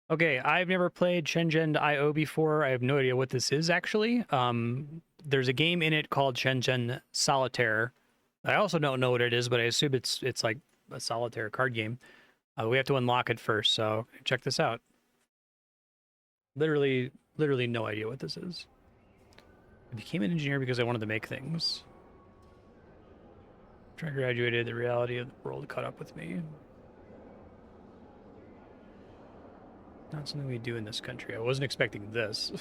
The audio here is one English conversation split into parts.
Okay, I've never played Shenzhen I before. I have no idea what this is actually. There's a game in it called Shenzhen Solitaire. I also don't know what it is, but I assume it's like a solitaire card game. We have to unlock it first, so check this out. Literally no idea what this is. I became an engineer because I wanted to make things. After I graduated, the reality of the world caught up with me. Not something we do in this country. I wasn't expecting this.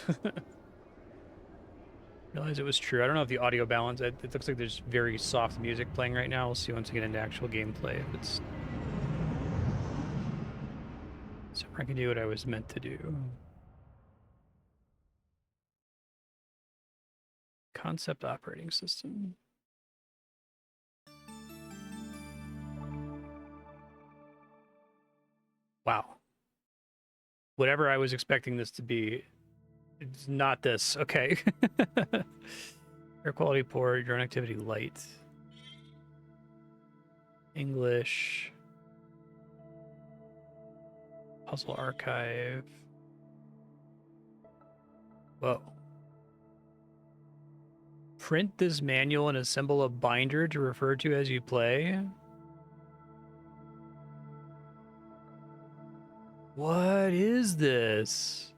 Realize it was true. I don't know if the audio balance, it looks like there's very soft music playing right now. We'll see once we get into actual gameplay if it's... So I can do what I was meant to do. Concept operating system. Wow. Whatever I was expecting this to be, it's not this. Okay. Air quality poor, drone activity light. English. Puzzle archive. Whoa. Print this manual and assemble a binder to refer to as you play. What is this?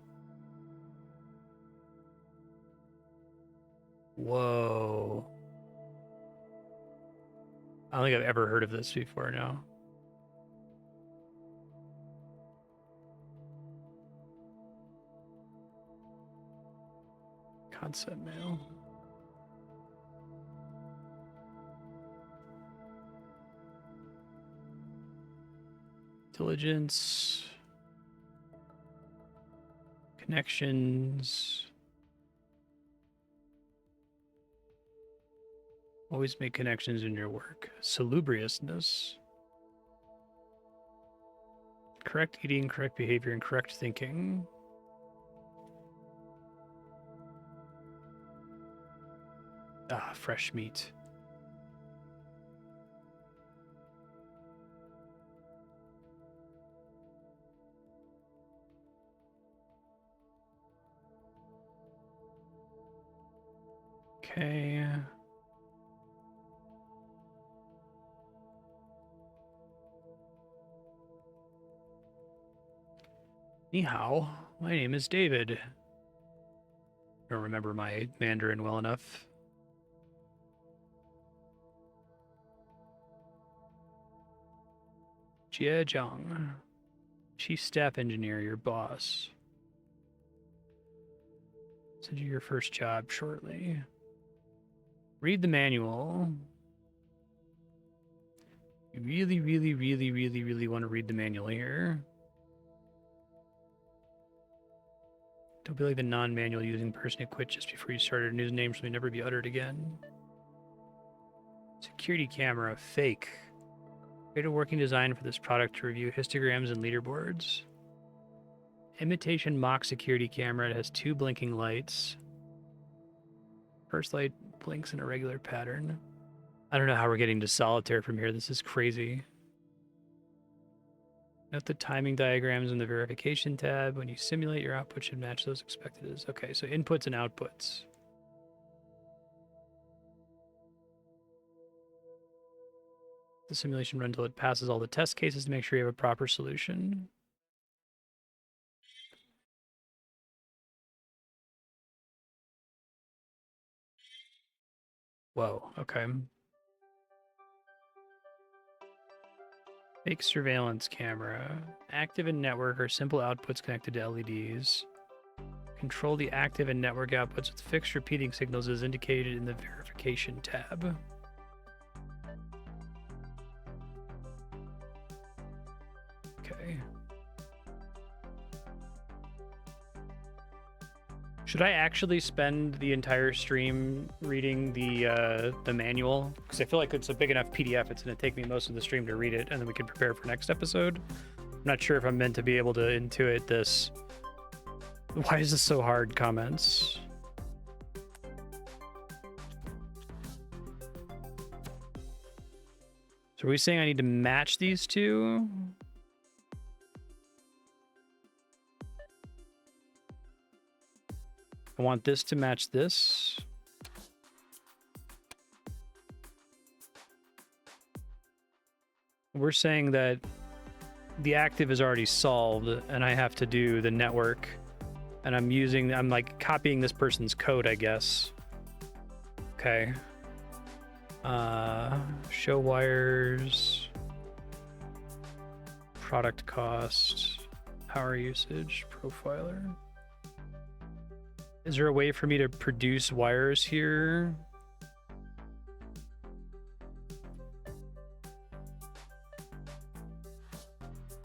Whoa. I don't think I've ever heard of this before now. Concept mail. Diligence. Connections. Always make connections in your work. Salubriousness. Correct eating, correct behavior, and correct thinking. Ah, fresh meat. Okay. Ni hao, my name is David. I don't remember my Mandarin well enough. Jie Zhang, Chief Staff Engineer, your boss. Send you your first job shortly. Read the manual. You really want to read the manual here. Don't be like the non-manual using person who quit just before you started, and whose name shall never be uttered again. Security camera, fake. Create a working design for this product to review histograms and leaderboards. Imitation mock security camera. It has 2 blinking lights. First light blinks in a regular pattern. I don't know how we're getting to solitaire from here. This is crazy. Note the timing diagrams in the verification tab. When you simulate, your output should match those expected as. Okay, so inputs and outputs. The simulation run until it passes all the test cases to make sure you have a proper solution. Whoa, okay. Fake surveillance camera. Active and network are simple outputs connected to LEDs. Control the active and network outputs with fixed repeating signals as indicated in the verification tab. Okay. Should I actually spend the entire stream reading the manual? Because I feel like it's a big enough PDF. It's going to take me most of the stream to read it, and then we can prepare for next episode. I'm not sure if I'm meant to be able to intuit this. Why is this so hard? Comments. So are we saying I need to match these two? I want this to match this. We're saying that the active is already solved and I have to do the network, and I'm like copying this person's code, I guess. Okay. Show wires, product cost, power usage, profiler. Is there a way for me to produce wires here?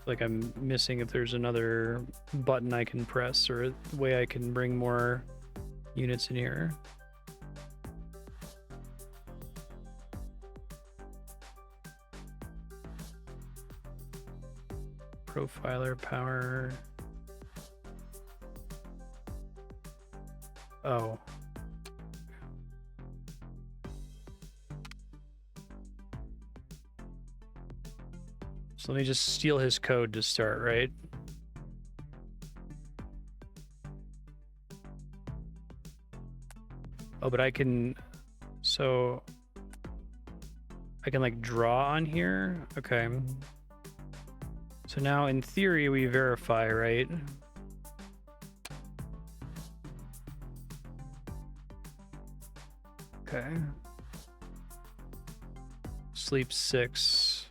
Like I'm missing if there's another button I can press or a way I can bring more units in here. Profiler power. Oh. So let me just steal his code to start, right? Oh, but I can, so I can like draw on here. Okay. So now in theory we verify, right? Okay. Sleep 6.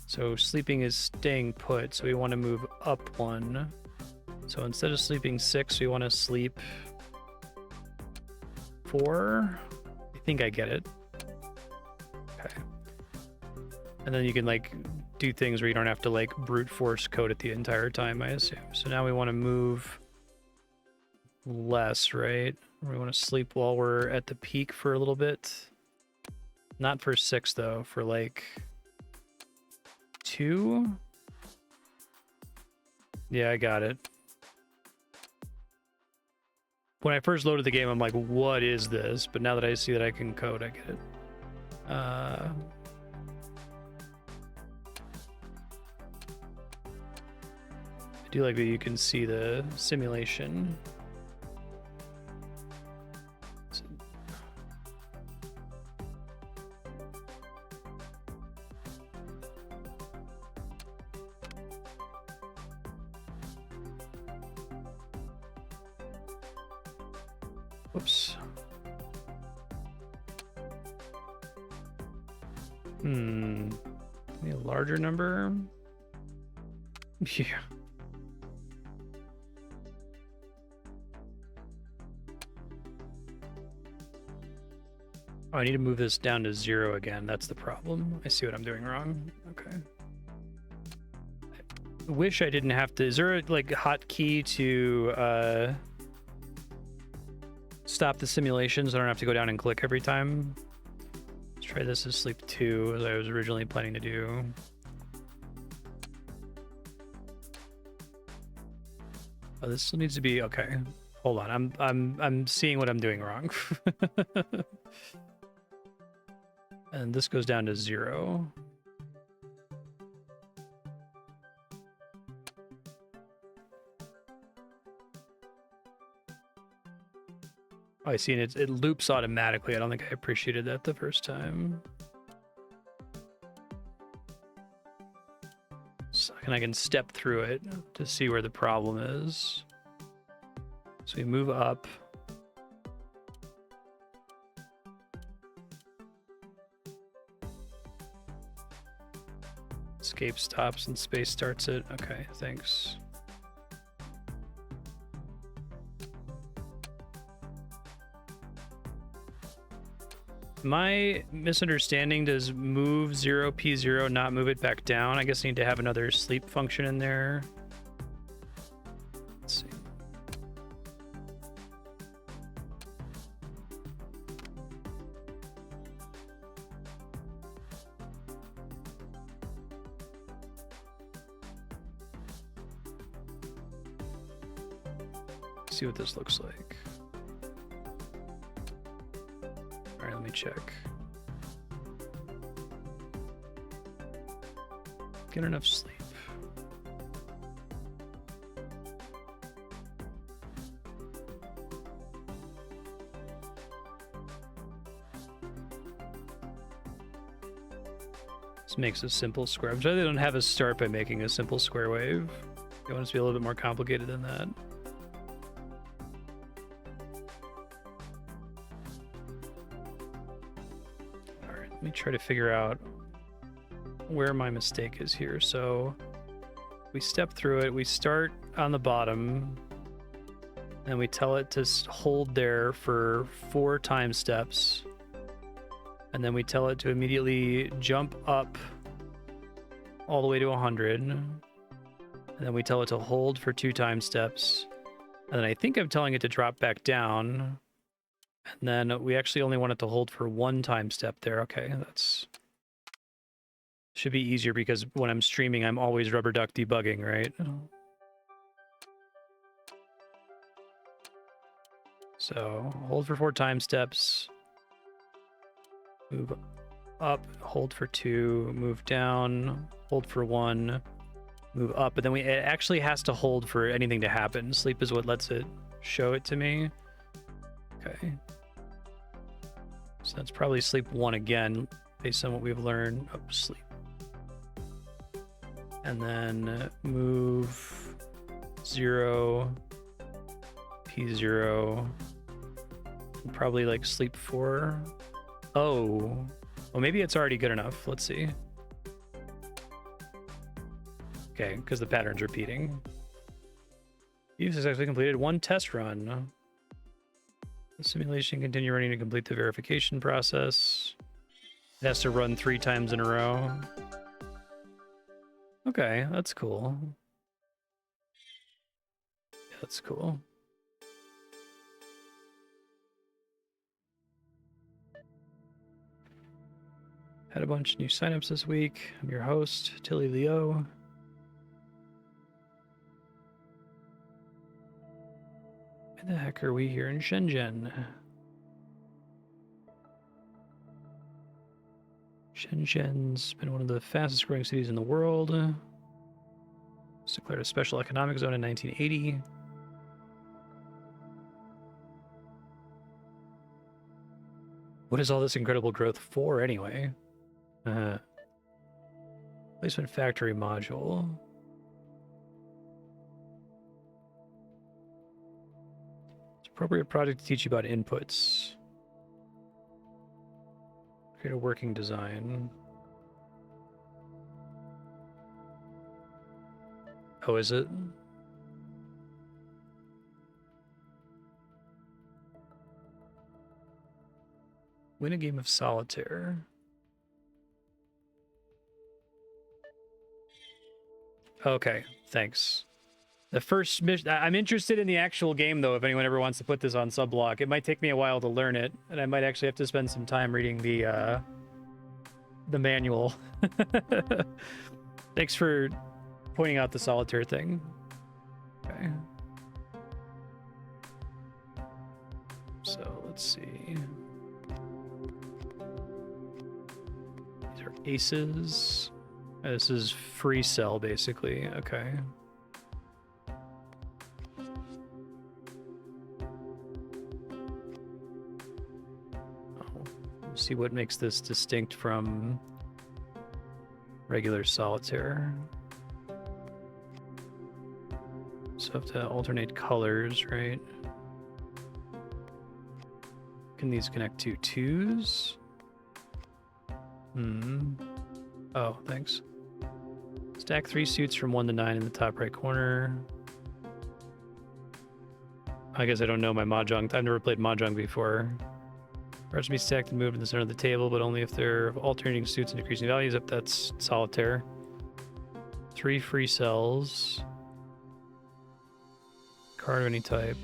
So sleeping is staying put, so we want to move up 1. So instead of sleeping 6, we want to sleep 4. I think I get it. Okay. And then you can like do things where you don't have to like brute force code it the entire time, I assume. So now we want to move less, right? We want to sleep while we're at the peak for a little bit. Not for 6 though, for like 2. Yeah, I got it. When I first loaded the game, I'm like, what is this? But now that I see that I can code, I get it. I do like that you can see the simulation. Whoops. Maybe a larger number? Yeah. Oh, I need to move this down to 0 again. That's the problem. I see what I'm doing wrong. Okay. I wish I didn't have to... Is there a like hotkey to stop the simulations? I don't have to go down and click every time. Let's try this as sleep 2, as I was originally planning to do. Oh, this still needs to be okay. Hold on, I'm seeing what I'm doing wrong. And this goes down to 0. Oh, I see, and it loops automatically. I don't think I appreciated that the first time. So I can step through it to see where the problem is. So we move up. Escape stops and space starts it. Okay, thanks. My misunderstanding, does move 0p0 not move it back down? I guess I need to have another sleep function in there. Let's see. See what this looks like. All right, let me check. Get enough sleep. This makes a simple square. I'm sure they don't have us start by making a simple square wave. They want us to be a little bit more complicated than that. All right, let me try to figure out where my mistake is here. So we step through it. We start on the bottom, and we tell it to hold there for 4 time steps. And then we tell it to immediately jump up all the way to 100. And then we tell it to hold for 2 time steps. And then I think I'm telling it to drop back down. And then we actually only want it to hold for 1 time step there. Okay, that's... should be easier because when I'm streaming, I'm always rubber duck debugging, right? So hold for 4 time steps. Move up, hold for 2, move down, hold for 1, move up, but then it actually has to hold for anything to happen. Sleep is what lets it show it to me. Okay. So that's probably sleep 1 again, based on what we've learned. Oh, sleep. And then move 0, P0, probably like sleep 4. Oh, well, maybe it's already good enough. Let's see. Okay, because the pattern's repeating. You've successfully completed 1 test run. The simulation continue running to complete the verification process. It has to run 3 times in a row. Okay, that's cool. Yeah, that's cool. Had a bunch of new signups this week. I'm your host, Tilly Leo. Where the heck are we here in Shenzhen? Shenzhen's been one of the fastest growing cities in the world. It was declared a special economic zone in 1980. What is all this incredible growth for anyway? Placement factory module. It's an appropriate project to teach you about inputs. Create a working design. Oh, is it? Win a game of solitaire. Okay, thanks. The first mission... I'm interested in the actual game, though, if anyone ever wants to put this on Subblock. It might take me a while to learn it, and I might actually have to spend some time reading the manual. Thanks for pointing out the solitaire thing. Okay. So, let's see. These are aces. This is free cell, basically. Okay. See what makes this distinct from regular solitaire. So I have to alternate colors, right? Can these connect to 2s? Oh, thanks. Stack 3 suits from 1 to 9 in the top right corner. I guess I don't know my Mahjong. I've never played Mahjong before. Cards can be stacked and moved in the center of the table, but only if they're alternating suits and decreasing values, if that's solitaire. 3 free cells. Card of any type.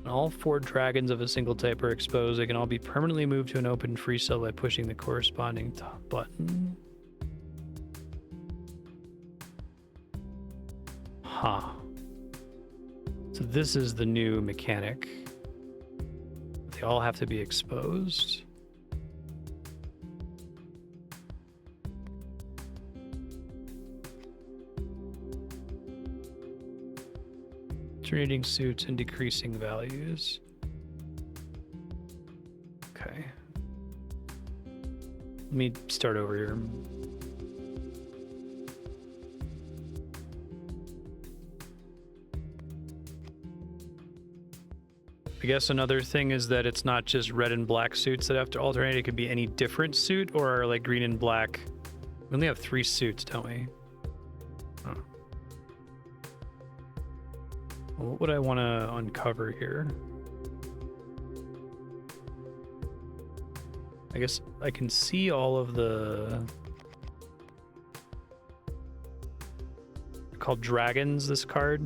And all 4 dragons of a single type are exposed. They can all be permanently moved to an open free cell by pushing the corresponding top button. Huh. So this is the new mechanic. They all have to be exposed. Alternating suits and decreasing values. Okay. Let me start over here. guess another thing is that it's not just red and black suits that have to alternate. It could be any different suit, or like green and black. We only have 3 suits, don't we? Huh. Well, what would I want to uncover here? I guess I can see all of the... They're called dragons, this card.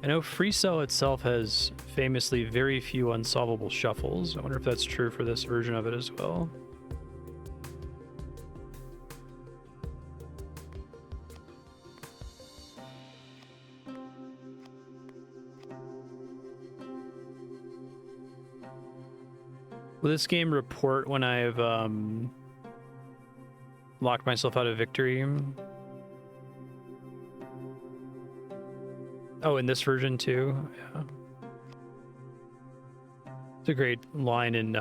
I know Free Cell itself has famously very few unsolvable shuffles. I wonder if that's true for this version of it as well. Will this game report when I've locked myself out of victory? Oh, in this version too? Yeah. It's a great line in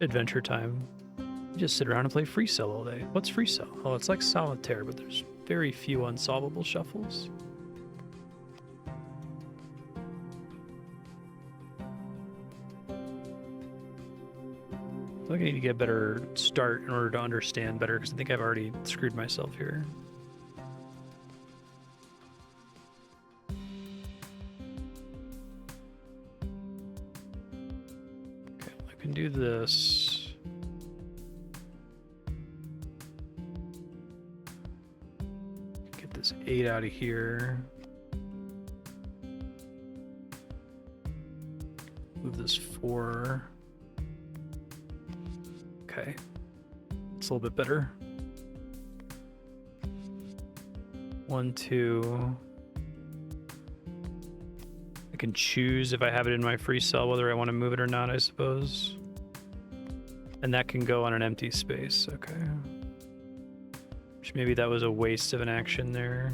Adventure Time. You just sit around and play Free Cell all day. What's Free Cell? Oh, it's like Solitaire, but there's very few unsolvable shuffles. I think I need to get a better start in order to understand better, because I think I've already screwed myself here. Okay, I can do this. Get this 8 out of here. Move this 4. Okay, it's a little bit better. 1, 2. I can choose if I have it in my free cell whether I want to move it or not, I suppose. And that can go on an empty space, okay. Which maybe that was a waste of an action there.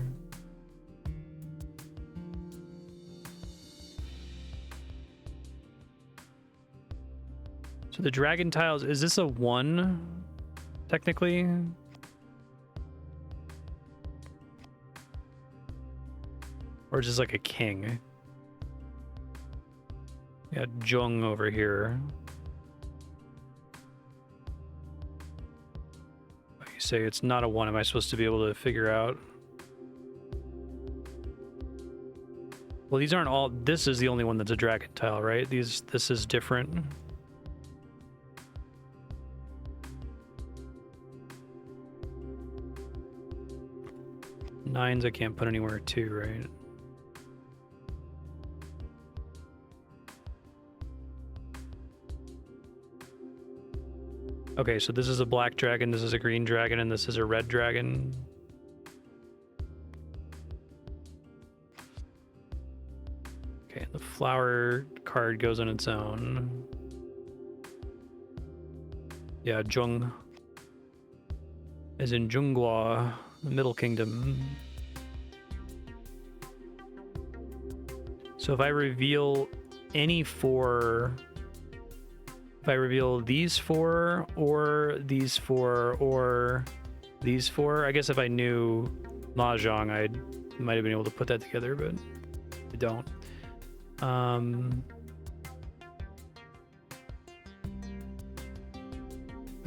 So the dragon tiles, is this a 1, technically? Or is this like a king? Yeah, Jung over here. You say it's not a 1, am I supposed to be able to figure out? Well, these aren't all, this is the only one that's a dragon tile, right? This is different. Nines I can't put anywhere too, right? Okay, so this is a black dragon, this is a green dragon, and this is a red dragon. Okay, the flower card goes on its own. Yeah, Zhong. As in Zhonghua, the Middle Kingdom. So if I reveal any 4, if I reveal these 4, or these 4, or these 4, I guess if I knew Mahjong, I might have been able to put that together, but I don't.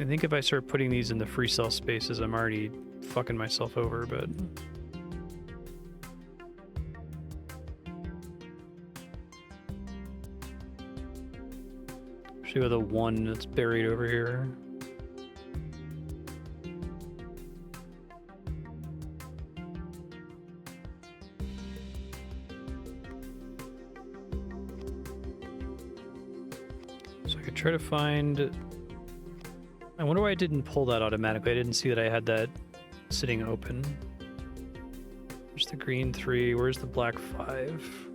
I think if I start putting these in the free cell spaces, I'm already fucking myself over, but... Especially with a 1 that's buried over here. So I could try to find... I wonder why I didn't pull that automatically. I didn't see that I had that sitting open. There's the green 3. Where's the black 5?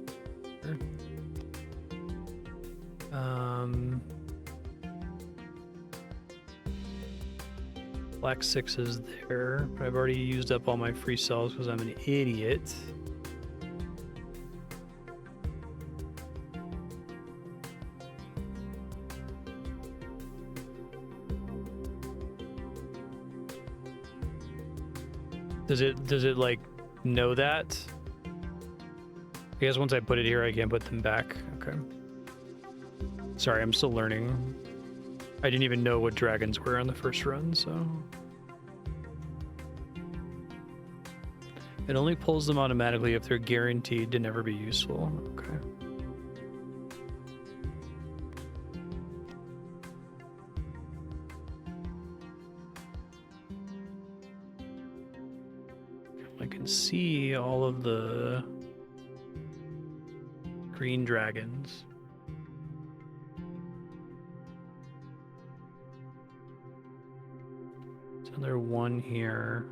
Black 6 is there, but I've already used up all my free cells because I'm an idiot. Does it like know that? I guess once I put it here, I can't put them back. Okay. Sorry, I'm still learning. I didn't even know what dragons were on the first run, so. It only pulls them automatically if they're guaranteed to never be useful. Okay. I can see all of the green dragons. So there's one here.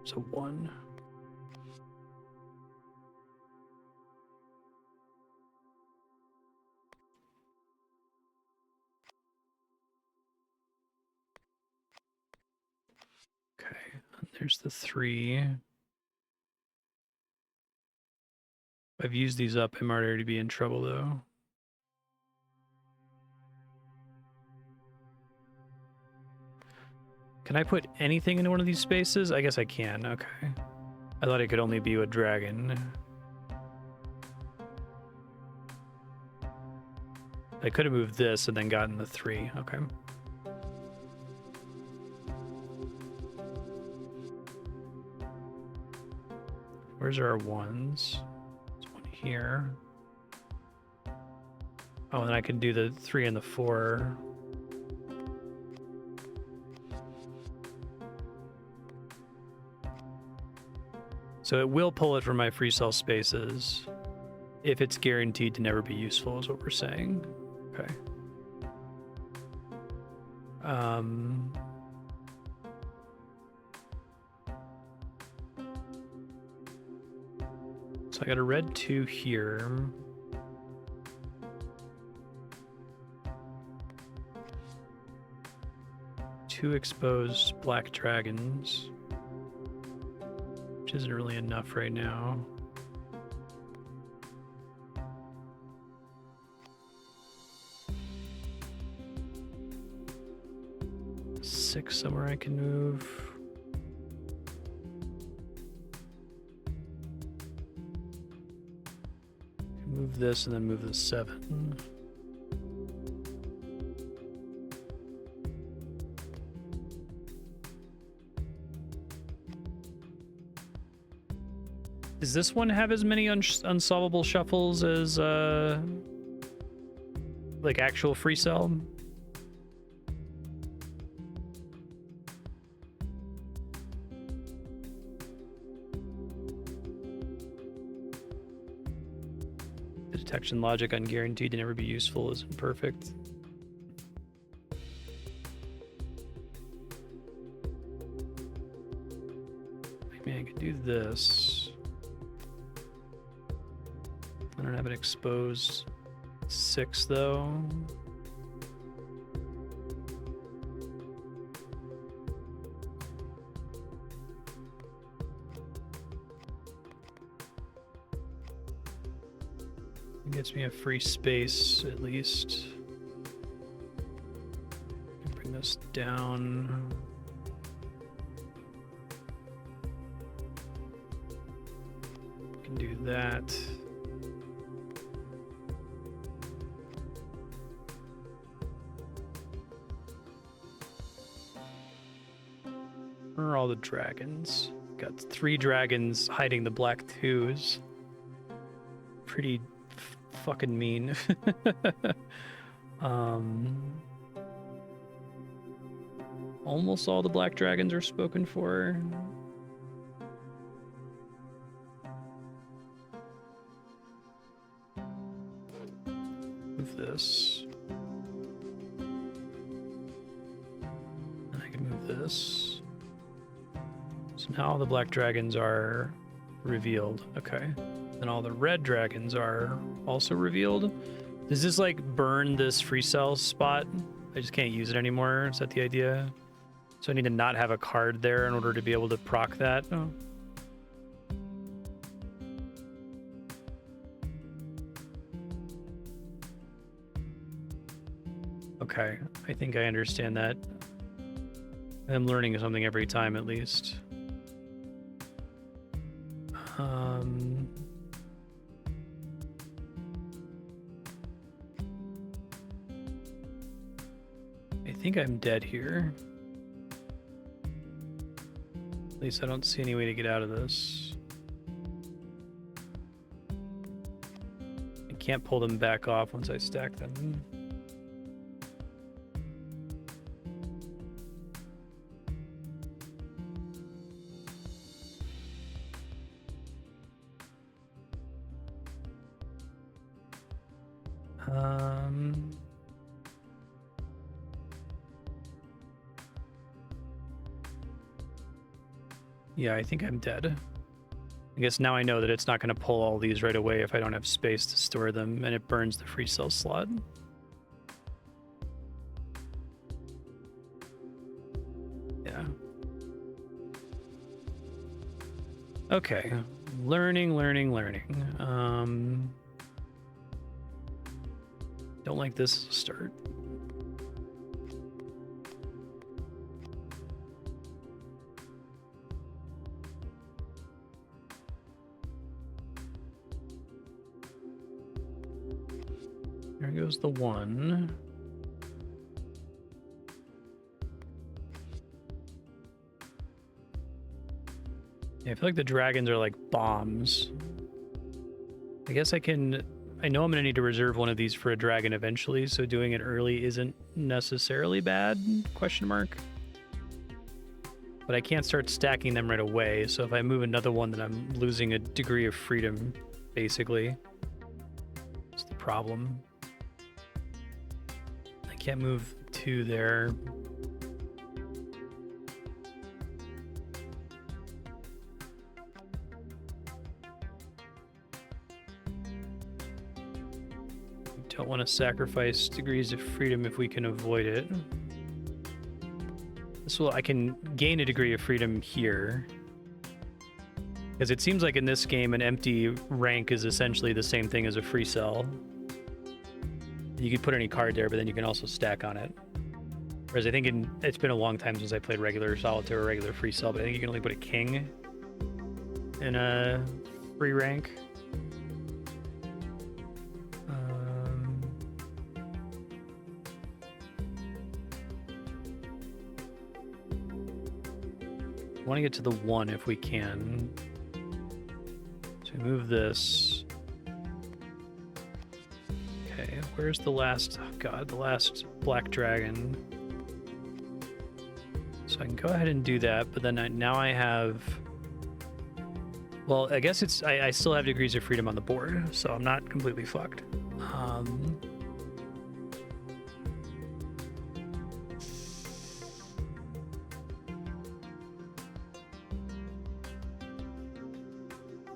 So one. Okay, and there's the 3. If I've used these up, I might already be in trouble though. Can I put anything into one of these spaces? I guess I can, okay. I thought it could only be a dragon. I could have moved this and then gotten the 3, okay. Where's our 1s? There's one here. Oh, and I can do the 3 and the 4. So it will pull it from my free cell spaces if it's guaranteed to never be useful, is what we're saying. Okay. So I got a red 2 here. Two exposed black dragons. Which isn't really enough right now. Six somewhere I can move. Move this and then move the 7. Does this one have as many unsolvable shuffles as like actual free cell? The detection logic on guaranteed to never be useful isn't perfect. I mean, I could do this. I don't have an exposed 6 though. It gets me a free space at least. Bring this down. Can do that. Where are all the dragons? Got 3 dragons hiding the black 2s. Pretty fucking mean. Almost all the black dragons are spoken for. Move this. And I can move this. So now all the black dragons are revealed. Okay. And all the red dragons are also revealed. Does this like burn this free cell spot? I just can't use it anymore. Is that the idea? So I need to not have a card there in order to be able to proc that. Oh. Okay, I think I understand that. I'm learning something every time, at least. I think I'm dead here. At least I don't see any way to get out of this. I can't pull them back off once I stack them. Yeah, I think I'm dead. I guess now I know that it's not going to pull all these right away if I don't have space to store them, and it burns the free cell slot. Yeah. Okay. Learning. Don't like this as a start. There goes the one. Yeah, I feel like the dragons are like bombs. I guess I know I'm going to need to reserve one of these for a dragon eventually, so doing it early isn't necessarily bad, question mark. But I can't start stacking them right away, so if I move another one, then I'm losing a degree of freedom, basically. That's the problem. I can't move two there. Don't want to sacrifice degrees of freedom if we can avoid it. I can gain a degree of freedom here. Because it seems like in this game, an empty rank is essentially the same thing as a free cell. You could put any card there, but then you can also stack on it. Whereas I think it's been a long time since I played regular solitaire or regular free cell, but I think you can only put a king in a free rank. I want to get to the one if we can. So move this. Okay, where's the last, oh god, the last black dragon. So I can go ahead and do that, but then now I have, well, I guess it's, I still have degrees of freedom on the board, so I'm not completely fucked.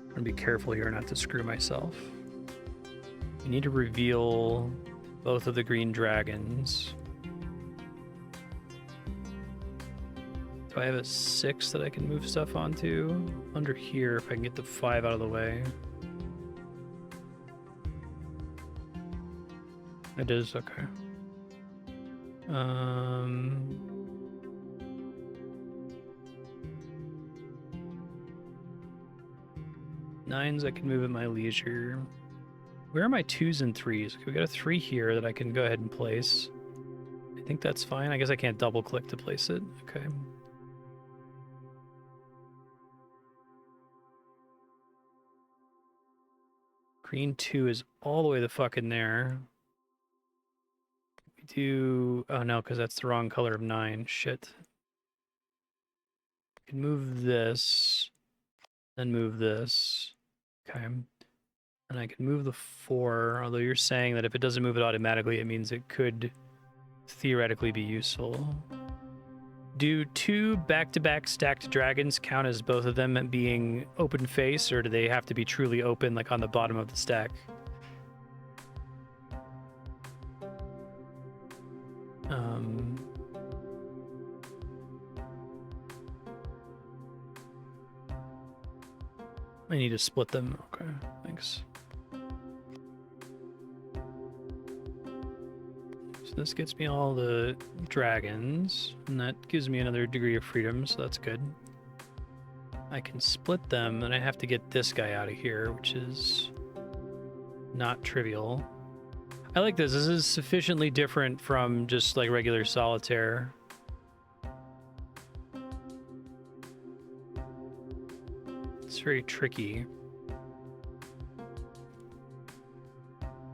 I'm gonna be careful here not to screw myself. I need to reveal both of the green dragons. Do I have a 6 that I can move stuff onto? Under here, if I can get the 5 out of the way. It is, okay. Nines I can move at my leisure. Where are my 2s and 3s? Okay, we got a 3 here that I can go ahead and place. I think that's fine. I guess I can't double click to place it. Okay. Green 2 is all the way the fuck in there. We do, oh no, because that's the wrong color of 9. Shit. I can move this, then move this. Okay. And I can move the 4, although you're saying that if it doesn't move it automatically, it means it could theoretically be useful. Do 2 back-to-back stacked dragons count as both of them being open face, or do they have to be truly open, like on the bottom of the stack? I need to split them. Okay, thanks. So this gets me all the dragons, and that gives me another degree of freedom, so that's good. I can split them, and I have to get this guy out of here, which is not trivial. I like this. This is sufficiently different from just like regular solitaire. It's very tricky.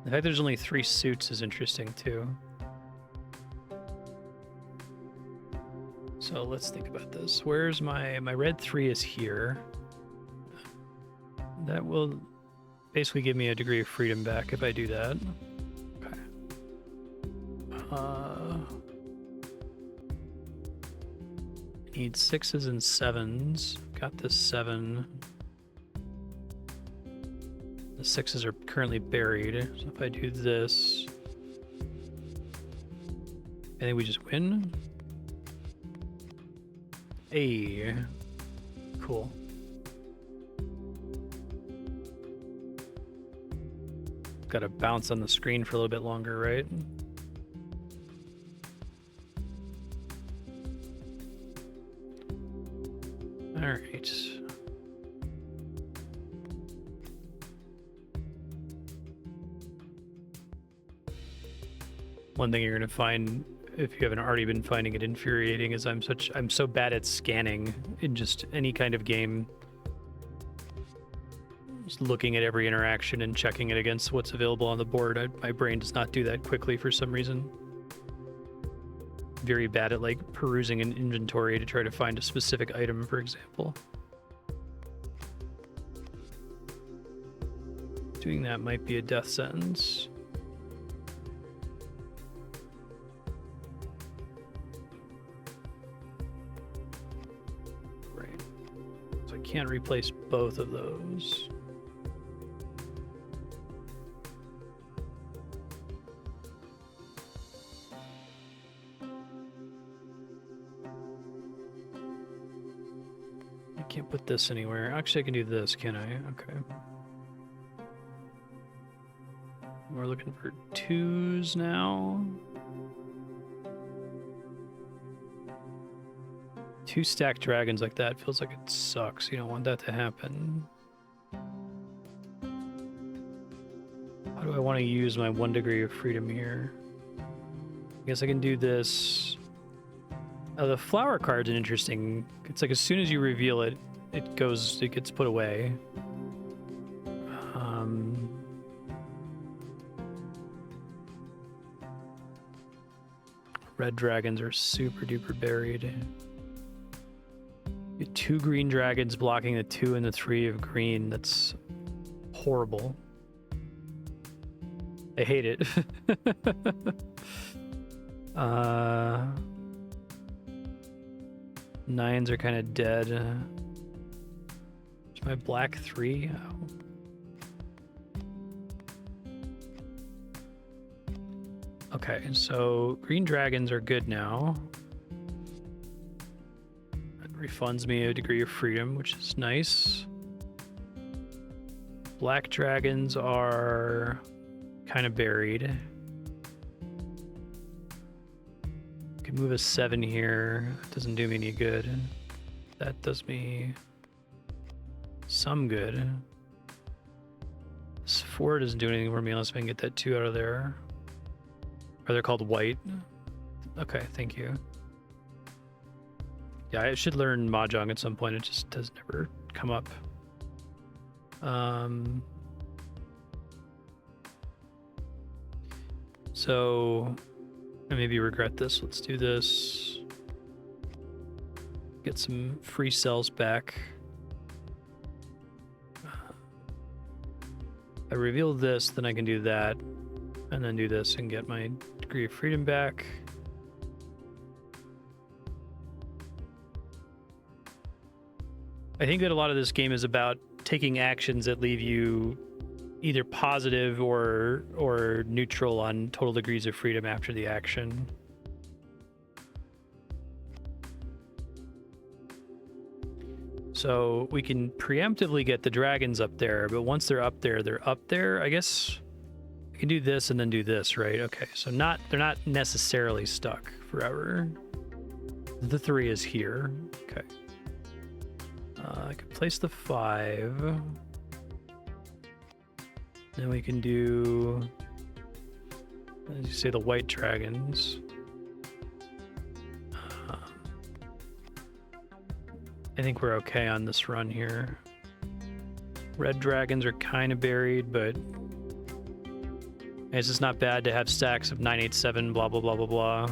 The fact there's only 3 suits is interesting too. So let's think about this. Where's my red 3 is here. That will basically give me a degree of freedom back if I do that. Okay. Need 6s and 7s. Got this 7. The 6s are currently buried. So if I do this, I think we just win. Hey, cool. Got to bounce on the screen for a little bit longer, right? All right. One thing you're going to find, if you haven't already been finding it infuriating, is I'm so bad at scanning in just any kind of game. Just looking at every interaction and checking it against what's available on the board. My brain does not do that quickly for some reason. Very bad at like perusing an inventory to try to find a specific item, for example. Doing that might be a death sentence. Can't replace both of those. I can't put this anywhere. Actually, I can do this, can I? Okay. We're looking for 2s now. 2 stacked dragons like that feels like it sucks. You don't want that to happen. How do I want to use my 1 degree of freedom here? I guess I can do this. Oh, the flower card's an interesting. It's like as soon as you reveal it, it gets put away. Red dragons are super duper buried. 2 green dragons blocking the 2 and the 3 of green. That's horrible. I hate it. 9s are kind of dead. Is my black 3? Oh. Okay, so green dragons are good now. Refunds me a degree of freedom, which is nice. Black dragons are kind of buried. Can move a 7 here. That doesn't do me any good. That does me some good. This 4 doesn't do anything for me unless I can get that 2 out of there. Or they're called white. Okay, thank you. Yeah, I should learn Mahjong at some point. It just does never come up. So I maybe regret this. Let's do this. Get some free cells back. I reveal this, then I can do that, and then do this and get my degree of freedom back. I think that a lot of this game is about taking actions that leave you either positive or neutral on total degrees of freedom after the action. So we can preemptively get the dragons up there, but once they're up there, they're up there. I guess can do this and then do this, right? Okay, so they're not necessarily stuck forever. The 3 is here. Okay. I could place the 5. Then we can do, as you say, the white dragons. I think we're okay on this run here. Red dragons are kind of buried, but it's just not bad to have stacks of 987, blah, blah, blah, blah, blah.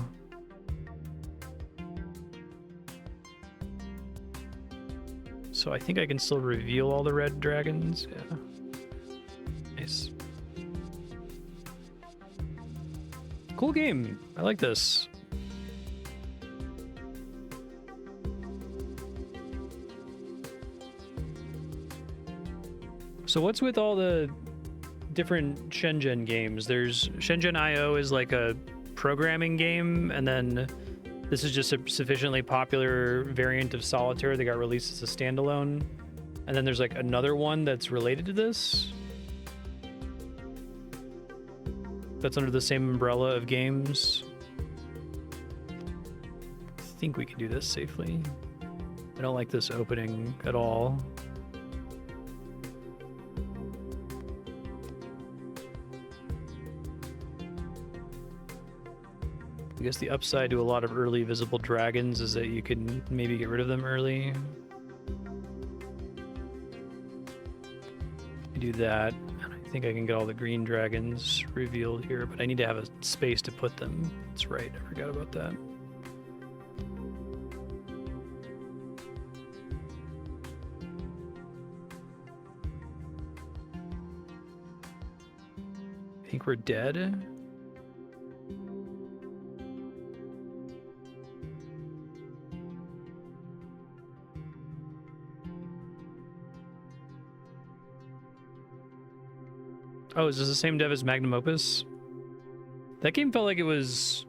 So I think I can still reveal all the red dragons. Yeah. Nice. Cool game. I like this. So what's with all the different Shenzhen games? There's Shenzhen I is like a programming game, and then this is just a sufficiently popular variant of Solitaire that got released as a standalone. And then there's like another one that's related to this. That's under the same umbrella of games. I think we can do this safely. I don't like this opening at all. I guess the upside to a lot of early visible dragons is that you can maybe get rid of them early. I do that, and I think I can get all the green dragons revealed here, but I need to have a space to put them. That's right, I forgot about that. I think we're dead. Oh, is this the same dev as Magnum Opus? That game felt like it was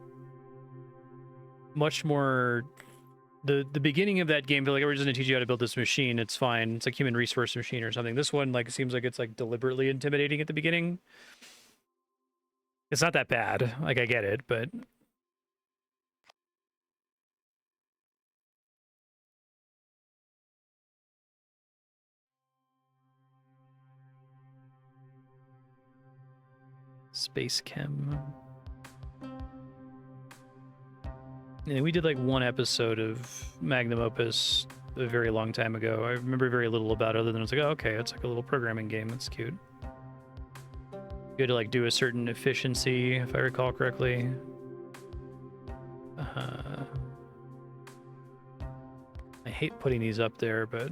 much more... The beginning of that game felt like we're just going to teach you how to build this machine. It's fine. It's like human resource machine or something. This one like seems like it's like deliberately intimidating at the beginning. It's not that bad. Like, I get it, but... Space Chem. Yeah, we did like one episode of Magnum Opus a very long time ago. I remember very little about it other than it's like, oh, okay, it's like a little programming game. That's cute. You had to like do a certain efficiency, if I recall correctly. I hate putting these up there, but...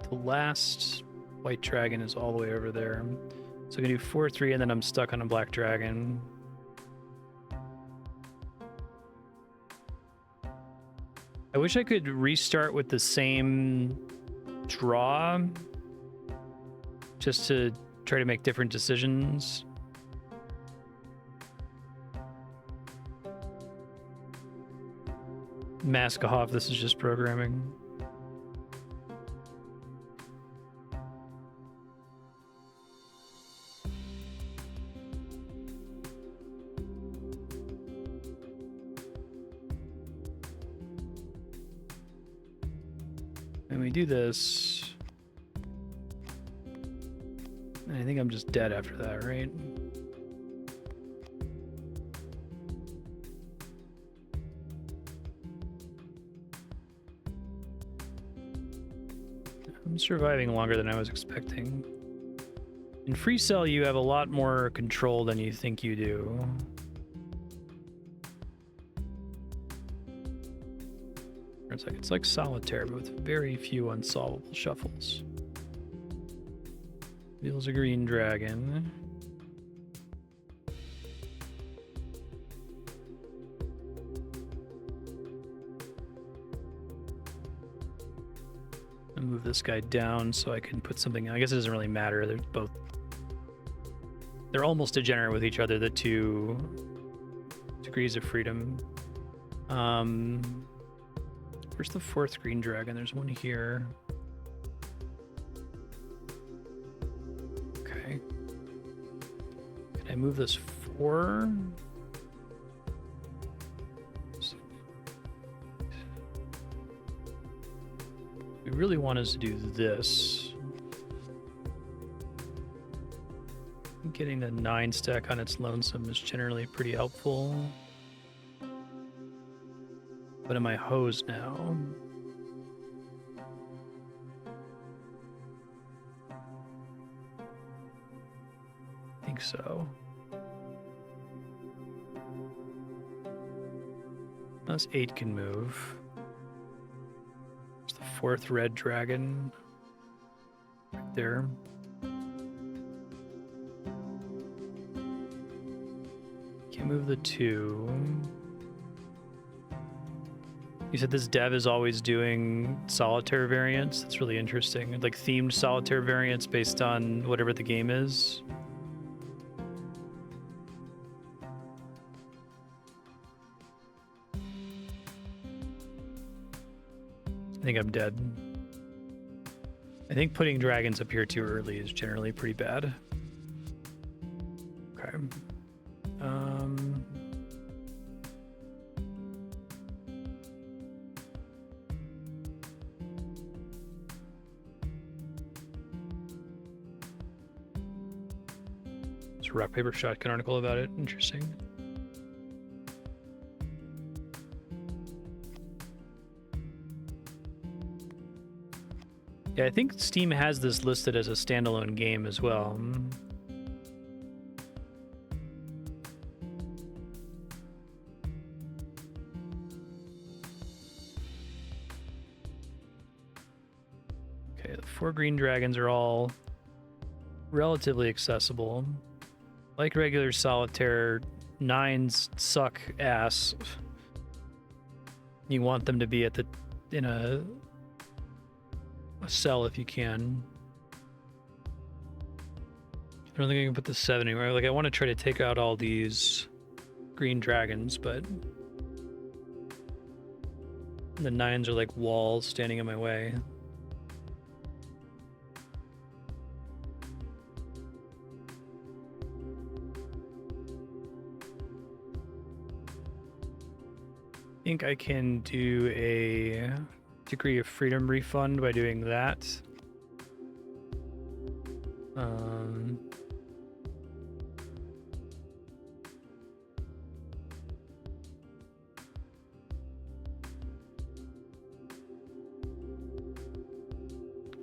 The last white dragon is all the way over there. So I can do 4-3 and then I'm stuck on a black dragon. I wish I could restart with the same draw just to try to make different decisions. Mask off, this is just programming. And we do this. And I think I'm just dead after that, right? I'm surviving longer than I was expecting. In Free Cell, you have a lot more control than you think you do. It's like Solitaire, but with very few unsolvable shuffles. Deals a green dragon. I'll move this guy down so I can put something. I guess it doesn't really matter. They're almost degenerate with each other, the two Degrees of freedom. Where's the 4th green dragon? There's one here. Okay. Can I move this 4? We really want us to do this. Getting the 9 stack on its lonesome is generally pretty helpful. But am I hosed now? I think so. Unless 8 can move. There's the 4th red dragon right there. Can't move the 2. You said this dev is always doing solitaire variants. That's really interesting. Like themed solitaire variants based on whatever the game is. I think I'm dead. I think putting dragons up here too early is generally pretty bad. Okay. There's a rock, paper, shotgun article about it. Interesting. Yeah, I think Steam has this listed as a standalone game as well. Okay, the 4 green dragons are all relatively accessible. Like regular solitaire, 9s suck ass. You want them to be at the in a cell if you can. I don't think I can put the 7 anywhere. Like I want to try to take out all these green dragons, but the 9s are like walls standing in my way. I think I can do a degree of freedom refund by doing that.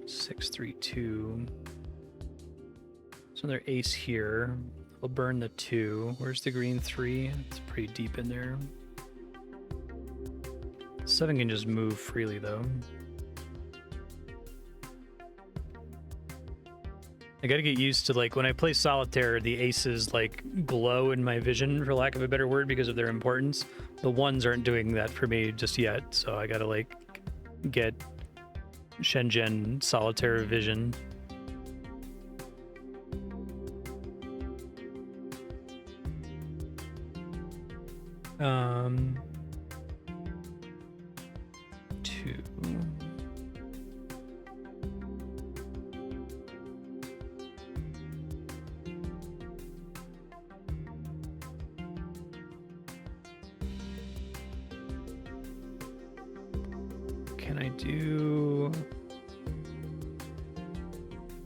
632. So another ace here. I'll burn the 2. Where's the green 3? It's pretty deep in there. 7 can just move freely though. I gotta get used to, like, when I play solitaire, the aces like glow in my vision, for lack of a better word, because of their importance. The 1s aren't doing that for me just yet, so I gotta like get Shenzhen Solitaire vision.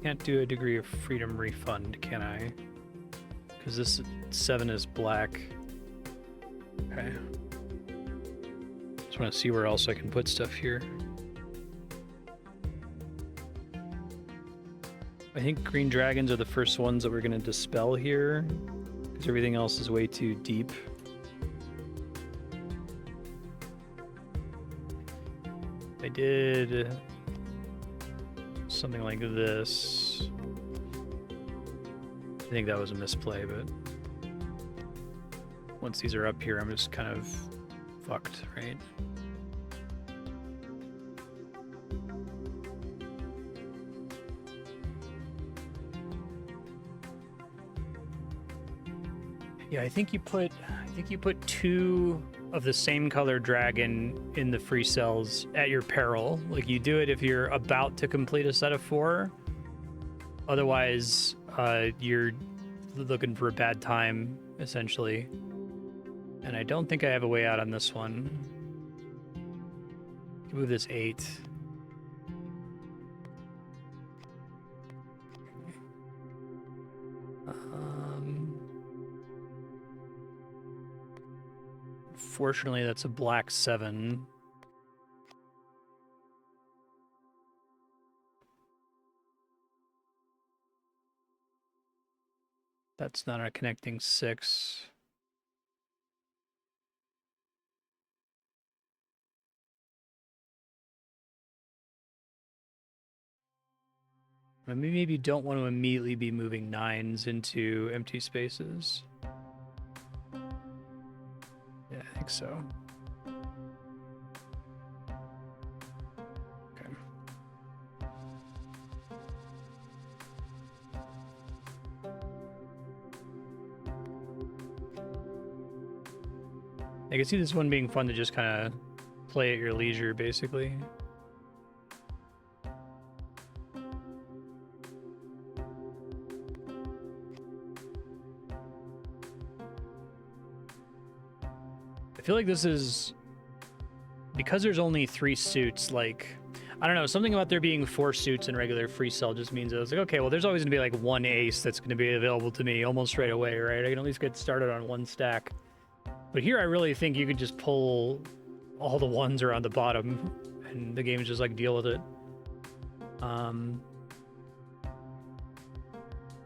Can't do a degree of freedom refund, can I? Because this 7 is black. Okay. Just want to see where else I can put stuff here. I think green dragons are the first ones that we're going to dispel here, because everything else is way too deep. I did something like this. I think that was a misplay, but once these are up here, I'm just kind of fucked, right? Yeah, I think you put I think you put 2 of the same color dragon in the free cells at your peril. Like, you do it if you're about to complete a set of 4. Otherwise, you're looking for a bad time, essentially. And I don't think I have a way out on this one. Move this 8. Fortunately, that's a black 7. That's not a connecting 6. Maybe you don't want to immediately be moving 9s into empty spaces. Yeah, I think so. Okay. I can see this one being fun to just kind of play at your leisure, basically. I feel like this is, because there's only 3 suits, like, I don't know, something about there being 4 suits in regular free cell just means that it's like, okay, well, there's always gonna be like 1 ace that's gonna be available to me almost right away, right? I can at least get started on 1 stack. But here I really think you could just pull all the 1s around the bottom and the game is just like, deal with it.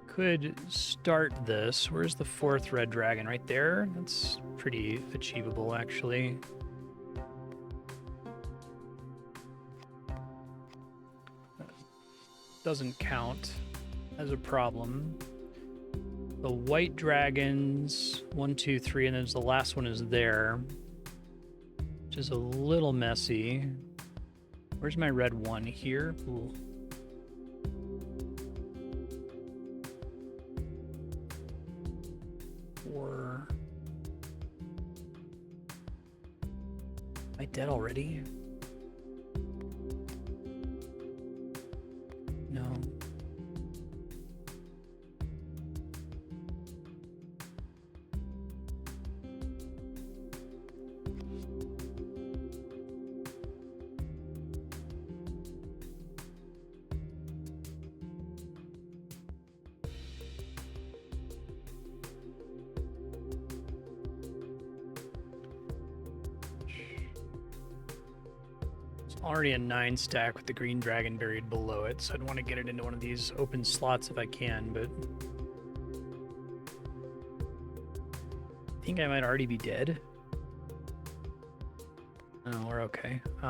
Could start this. Where's the 4th red dragon? Right there? That's pretty achievable, actually. Doesn't count as a problem. The white dragons, 1, 2, 3, and then the last one is there, which is a little messy. Where's my red 1? Here? Ooh. Am I dead already? No. Already a 9 stack with the green dragon buried below it, so I'd want to get it into one of these open slots if I can, but I think I might already be dead. Oh, we're okay. If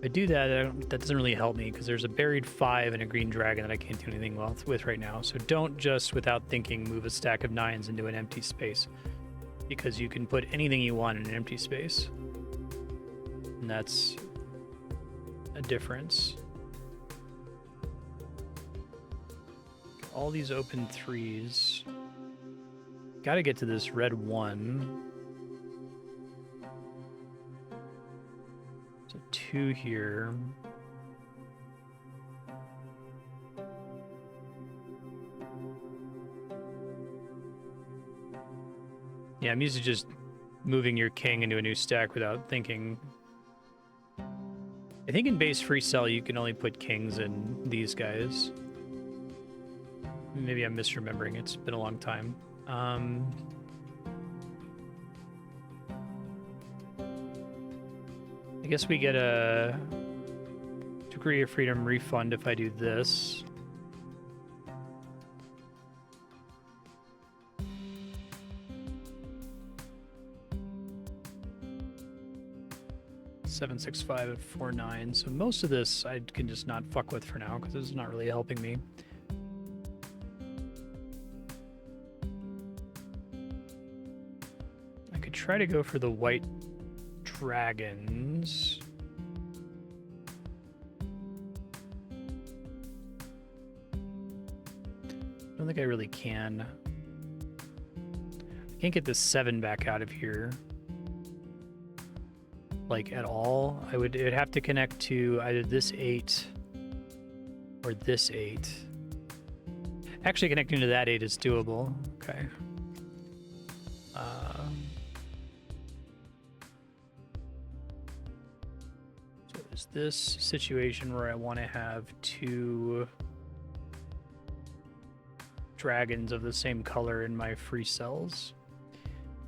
I do that, that doesn't really help me because there's a buried 5 and a green dragon that I can't do anything with right now. So don't just, without thinking, move a stack of 9s into an empty space, because you can put anything you want in an empty space. And that's a difference. All these open 3s. Gotta get to this red 1. So 2 here. Yeah, I'm used to just moving your king into a new stack without thinking. I think in base free cell you can only put kings in these guys. Maybe I'm misremembering. It's been a long time. I guess we get a degree of freedom refund if I do this. Seven, 6, 5, and 4, 9. So most of this I can just not fuck with for now because this is not really helping me. I could try to go for the white dragons. I don't think I really can. Can't get this 7 back out of here. Like, at all. It would have to connect to either this 8 or this 8. Actually, connecting to that 8 is doable. Okay. So there's this situation where I want to have 2 dragons of the same color in my free cells.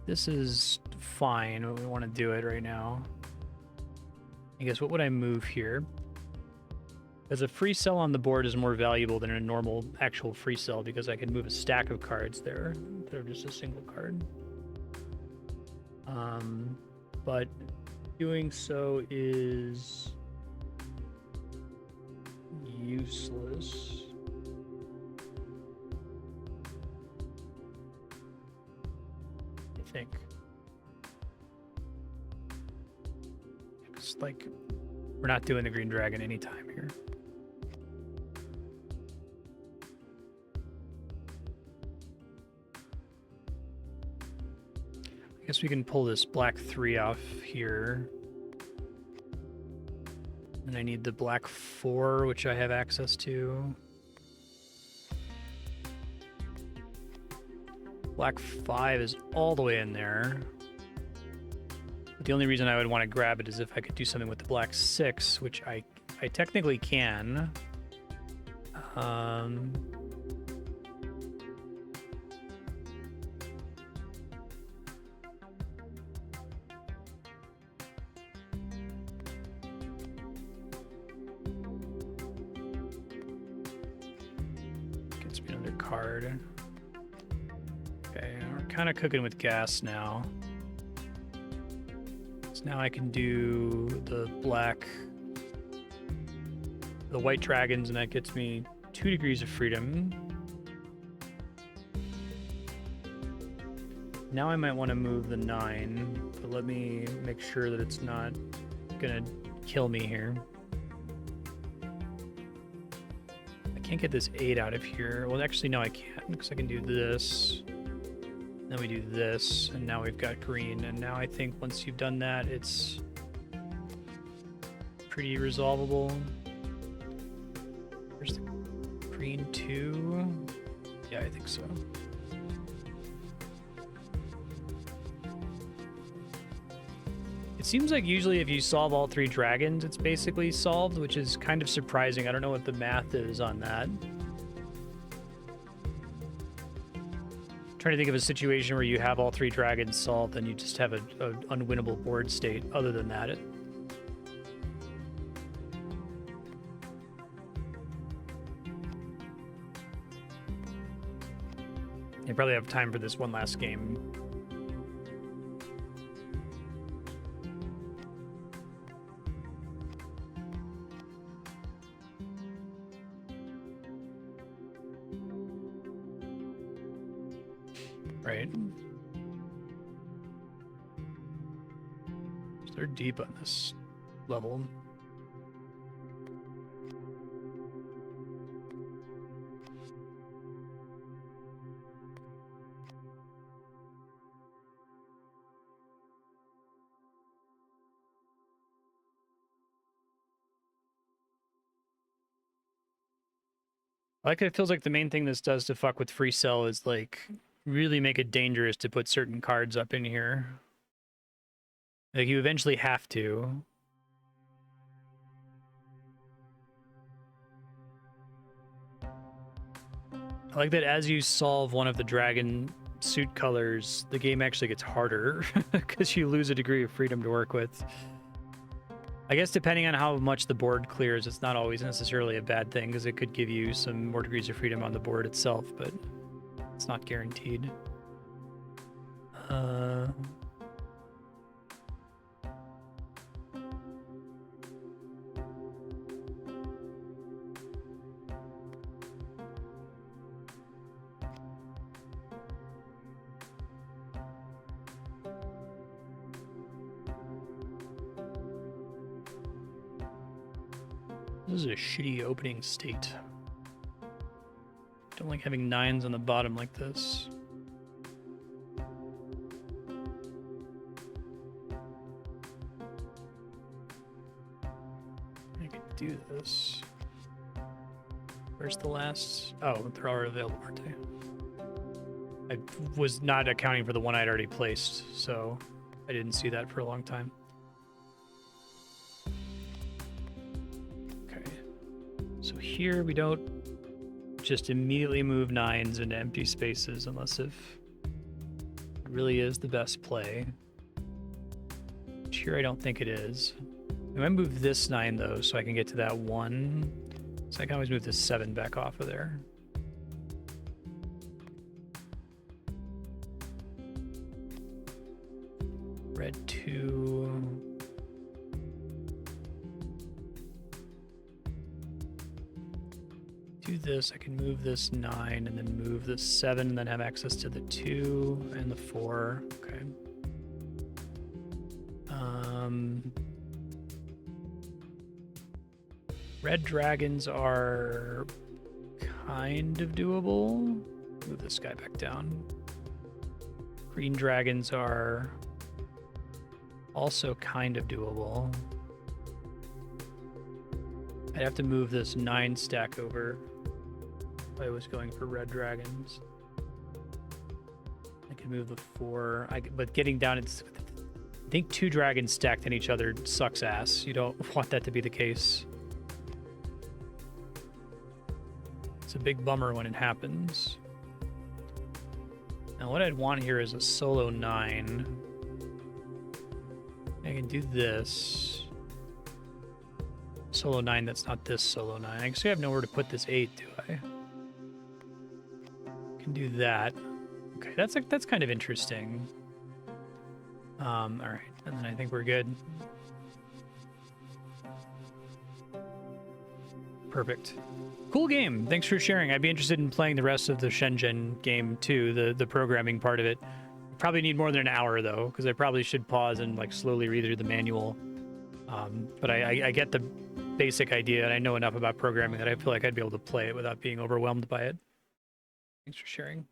This is fine. We want to do it right now. I guess what would I move here? Because a free cell on the board is more valuable than a normal actual free cell because I can move a stack of cards there instead of just a single card. But doing so is useless. I think. It's like we're not doing the green dragon anytime here. I guess we can pull this black 3 off here. And I need the black 4, which I have access to. Black 5 is all the way in there. But the only reason I would want to grab it is if I could do something with the black 6, which I technically can. Gets me another card. Okay, we're kind of cooking with gas now. So now I can do the white dragons, and that gets me 2 degrees of freedom. Now I might want to move the 9, but let me make sure that it's not gonna kill me here. I can't get this 8 out of here. Well, actually, no, I can't, because I can do this. Then we do this, and now we've got green. And now I think once you've done that, it's pretty resolvable. Where's the green 2? Yeah, I think so. It seems like usually if you solve all 3 dragons, it's basically solved, which is kind of surprising. I don't know what the math is on that. Trying to think of a situation where you have all 3 dragons solved and you just have an unwinnable board state. Other than that, you probably have time for this one last game. Right. So they're deep on this level. I like it feels like the main thing this does to fuck with free cell is like really make it dangerous to put certain cards up in here. Like you eventually have to. I like that as you solve one of the dragon suit colors, the game actually gets harder because you lose a degree of freedom to work with. I guess depending on how much the board clears, it's not always necessarily a bad thing because it could give you some more degrees of freedom on the board itself, but it's not guaranteed. This is a shitty opening state. Don't like having 9s on the bottom like this. do this. Where's the last? Oh, they're already available, aren't they? I was not accounting for the one I'd already placed, so I didn't see that for a long time. Okay. So here we don't just immediately move 9s into empty spaces unless if it really is the best play. Which here I don't think it is. I'm gonna move this 9 though, so I can get to that 1. So I can always move this 7 back off of there. Red 2. Do this, I can move this 9 and then move this 7 and then have access to the 2 and the 4. Okay. Red dragons are kind of doable. Move this guy back down. Green dragons are also kind of doable. I'd have to move this 9 stack over if I was going for red dragons. I could move the 4, but getting down, I think 2 dragons stacked on each other sucks ass. You don't want that to be the case. It's a big bummer when it happens. Now what I'd want here is a solo 9. I can do this. Solo 9, that's not this solo 9. I guess I have nowhere to put this 8, do I? Can do that. Okay, that's kind of interesting. All right, and then I think we're good. Perfect. Cool game. Thanks for sharing. I'd be interested in playing the rest of the Shenzhen game too, the programming part of it. Probably need more than an hour though, because I probably should pause and like slowly read through the manual. But I get the basic idea, and I know enough about programming that I feel like I'd be able to play it without being overwhelmed by it. Thanks for sharing.